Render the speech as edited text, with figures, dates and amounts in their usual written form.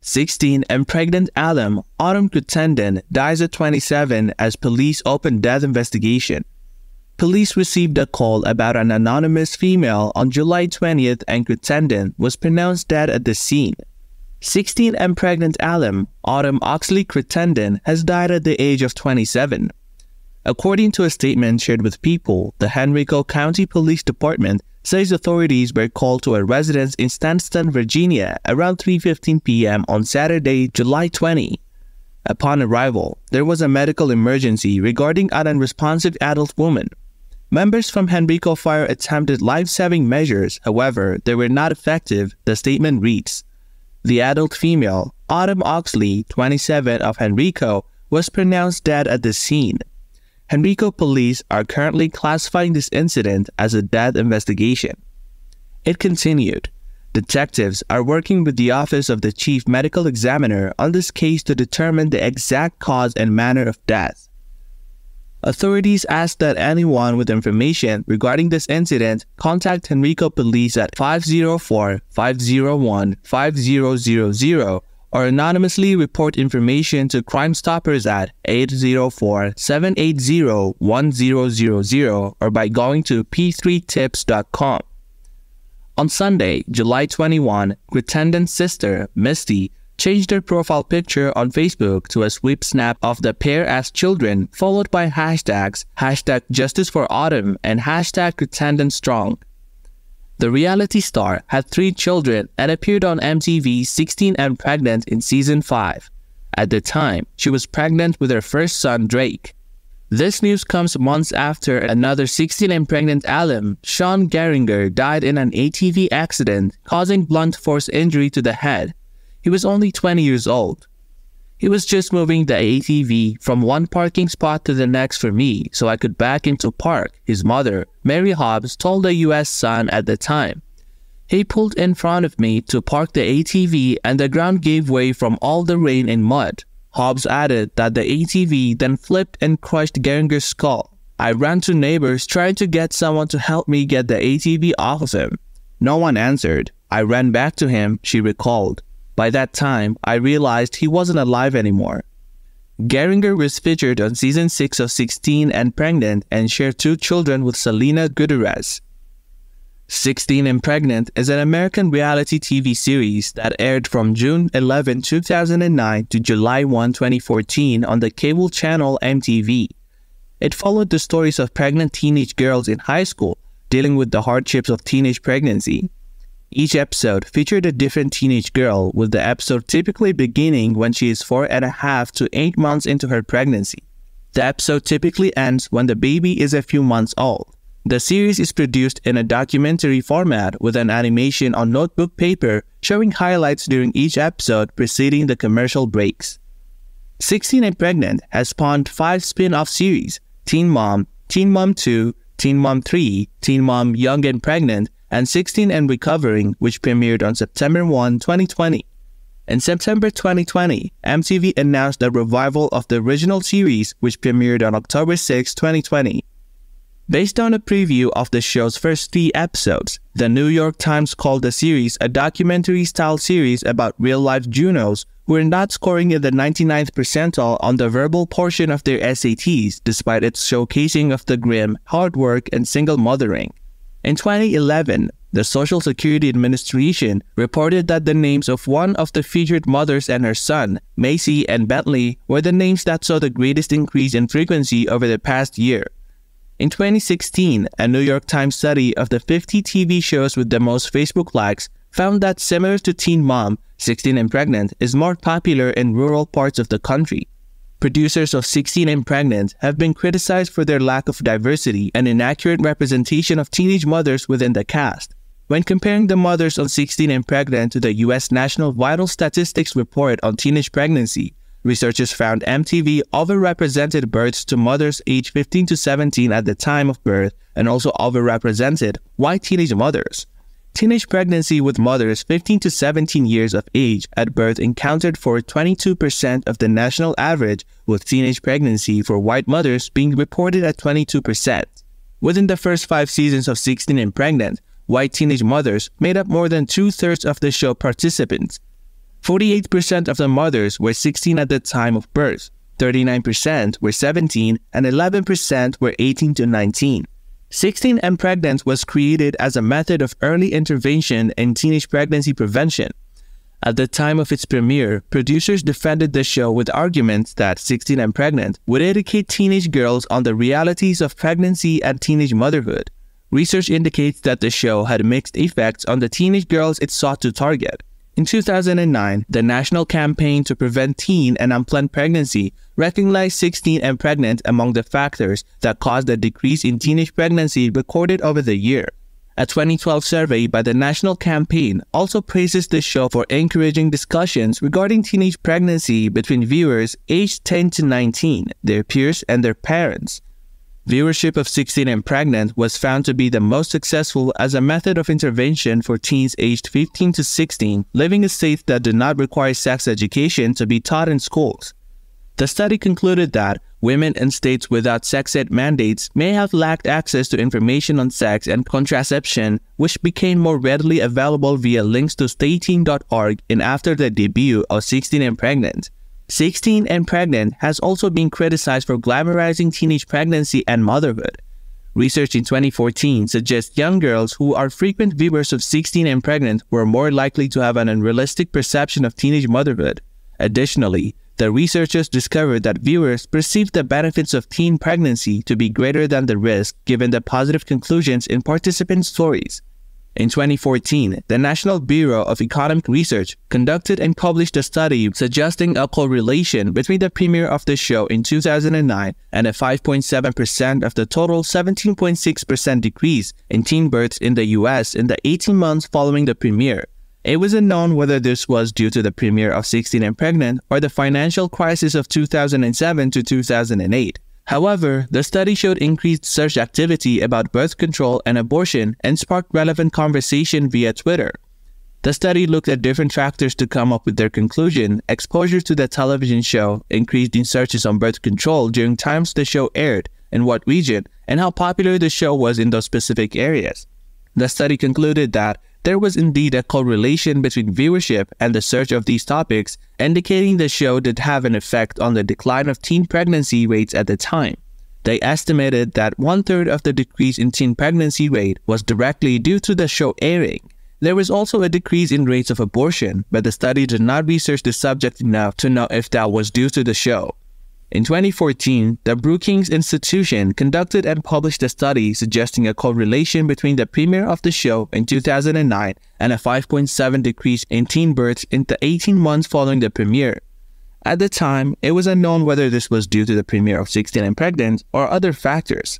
16 and pregnant Alum Crittendon dies at 27 as police open death investigation. Police received a call about an anonymous female on July 20th and Crittendon was pronounced dead at the scene. 16 and pregnant Alum Crittendon has died at the age of 27. According to a statement shared with People, the Henrico County Police Department says authorities were called to a residence in Stanston, Virginia around 3:15 p.m. on Saturday, July 20. Upon arrival, there was a medical emergency regarding an unresponsive adult woman. Members from Henrico Fire attempted life-saving measures, however, they were not effective, the statement reads. The adult female, Autumn Oxley, 27 of Henrico, was pronounced dead at the scene. Henrico police are currently classifying this incident as a death investigation. It continued, detectives are working with the Office of the Chief Medical Examiner on this case to determine the exact cause and manner of death. Authorities ask that anyone with information regarding this incident contact Henrico Police at 504-501-5000 or anonymously report information to Crime Stoppers at 804-780-1000 or by going to p3tips.com. On Sunday, July 21, Crittendon's sister, Misty, changed her profile picture on Facebook to a sweep snap of the pair as children, followed by hashtags #JusticeForAutumn and #CrittendonStrong. The reality star had 3 children and appeared on MTV's 16 and Pregnant in Season 5. At the time, she was pregnant with her first son, Drake. This news comes months after another 16 and pregnant alum, Sean Geringer, died in an ATV accident, causing blunt force injury to the head. He was only 20 years old. He was just moving the ATV from one parking spot to the next for me so I could back into park, his mother, Mary Hobbs, told the U.S. Sun at the time. He pulled in front of me to park the ATV and the ground gave way from all the rain and mud. Hobbs added that the ATV then flipped and crushed Geringer's skull. I ran to neighbors trying to get someone to help me get the ATV off of him. No one answered. I ran back to him, she recalled. By that time, I realized he wasn't alive anymore. Geringer was featured on Season 6 of 16 and Pregnant and shared 2 children with Selena Gutierrez. 16 and Pregnant is an American reality TV series that aired from June 11, 2009 to July 1, 2014 on the cable channel MTV. It followed the stories of pregnant teenage girls in high school dealing with the hardships of teenage pregnancy. Each episode featured a different teenage girl, with the episode typically beginning when she is 4.5 to 8 months into her pregnancy. The episode typically ends when the baby is a few months old. The series is produced in a documentary format with an animation on notebook paper showing highlights during each episode preceding the commercial breaks. 16 and Pregnant has spawned 5 spin-off series: Teen Mom, Teen Mom 2, Teen Mom 3, Teen Mom Young and Pregnant, and 16 and Recovering, which premiered on September 1, 2020. In September 2020, MTV announced a revival of the original series, which premiered on October 6, 2020. Based on a preview of the show's first 3 episodes, the New York Times called the series a documentary-style series about real-life Junos who are not scoring in the 99th percentile on the verbal portion of their SATs, despite its showcasing of the grim, hard work, and single mothering. In 2011, the Social Security Administration reported that the names of one of the featured mothers and her son, Macy and Bentley, were the names that saw the greatest increase in frequency over the past year. In 2016, a New York Times study of the 50 TV shows with the most Facebook likes found that, similar to Teen Mom, 16 and Pregnant is more popular in rural parts of the country. Producers of 16 and Pregnant have been criticized for their lack of diversity and inaccurate representation of teenage mothers within the cast. When comparing the mothers on 16 and Pregnant to the U.S. National Vital Statistics Report on teenage pregnancy, researchers found MTV overrepresented births to mothers aged 15 to 17 at the time of birth and also overrepresented white teenage mothers. Teenage pregnancy with mothers 15 to 17 years of age at birth accounted for 22% of the national average, with teenage pregnancy for white mothers being reported at 22%. Within the first 5 seasons of 16 and Pregnant, white teenage mothers made up more than 2/3 of the show participants. 48% of the mothers were 16 at the time of birth, 39% were 17, and 11% were 18 to 19. 16 and Pregnant was created as a method of early intervention in teenage pregnancy prevention. At the time of its premiere, producers defended the show with arguments that 16 and Pregnant would educate teenage girls on the realities of pregnancy and teenage motherhood. Research indicates that the show had mixed effects on the teenage girls it sought to target. In 2009, the National Campaign to Prevent Teen and Unplanned Pregnancy recognized 16 and Pregnant among the factors that caused a decrease in teenage pregnancy recorded over the year. A 2012 survey by the National Campaign also praises the show for encouraging discussions regarding teenage pregnancy between viewers aged 10 to 19, their peers, and their parents. Viewership of 16 and Pregnant was found to be the most successful as a method of intervention for teens aged 15 to 16 living in states that do not require sex education to be taught in schools. The study concluded that women in states without sex ed mandates may have lacked access to information on sex and contraception, which became more readily available via links to stayteen.org and after the debut of 16 and Pregnant. 16 and Pregnant has also been criticized for glamorizing teenage pregnancy and motherhood. Research in 2014 suggests young girls who are frequent viewers of 16 and Pregnant were more likely to have an unrealistic perception of teenage motherhood. Additionally, the researchers discovered that viewers perceived the benefits of teen pregnancy to be greater than the risk given the positive conclusions in participant stories. In 2014, the National Bureau of Economic Research conducted and published a study suggesting a correlation between the premiere of the show in 2009 and a 5.7% of the total 17.6% decrease in teen births in the US in the 18 months following the premiere. It was unknown whether this was due to the premiere of 16 and Pregnant or the financial crisis of 2007 to 2008. However, the study showed increased search activity about birth control and abortion and sparked relevant conversation via Twitter. The study looked at different factors to come up with their conclusion: exposure to the television show, increased in searches on birth control during times the show aired, in what region, and how popular the show was in those specific areas. The study concluded that there was indeed a correlation between viewership and the search of these topics, indicating the show did have an effect on the decline of teen pregnancy rates at the time. They estimated that 1/3 of the decrease in teen pregnancy rate was directly due to the show airing. There was also a decrease in rates of abortion, but the study did not research the subject enough to know if that was due to the show. In 2014, the Brookings Institution conducted and published a study suggesting a correlation between the premiere of the show in 2009 and a 5.7% decrease in teen births in the 18 months following the premiere. At the time, it was unknown whether this was due to the premiere of 16 and Pregnant or other factors.